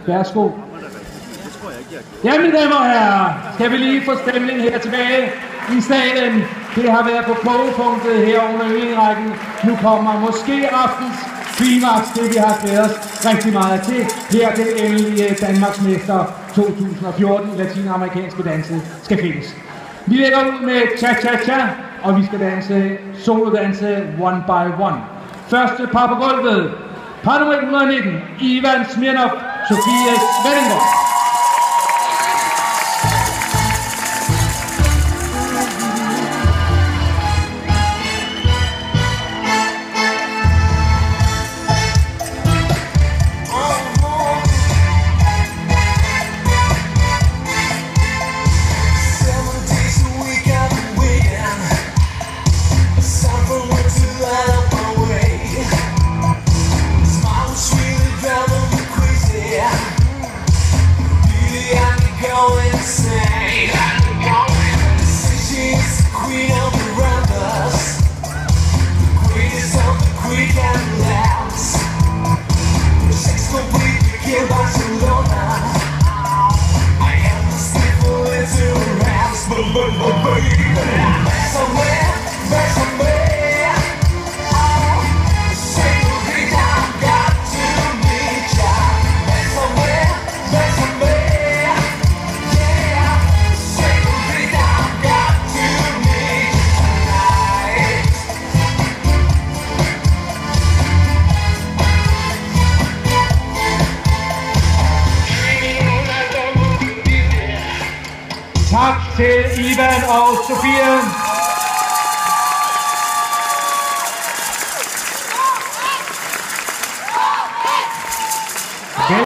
Værsgo. Ja, mine damer og herrer, skal vi lige få stemning her tilbage i salen. Det har været på kogepunktet her under øjenrækken. Nu kommer måske aftens klimaks, det vi har glædet os rigtig meget til. Her den endelige Danmarksmester 2014 latinamerikanske danse skal findes. Vi lægger ud med cha-cha-cha, og vi skal danse solodanse one by one. Første par på gulvet, par nummer 119, Ivan Smirnov, Sofie Svendinggaard. Tak til Ivan og Sofie.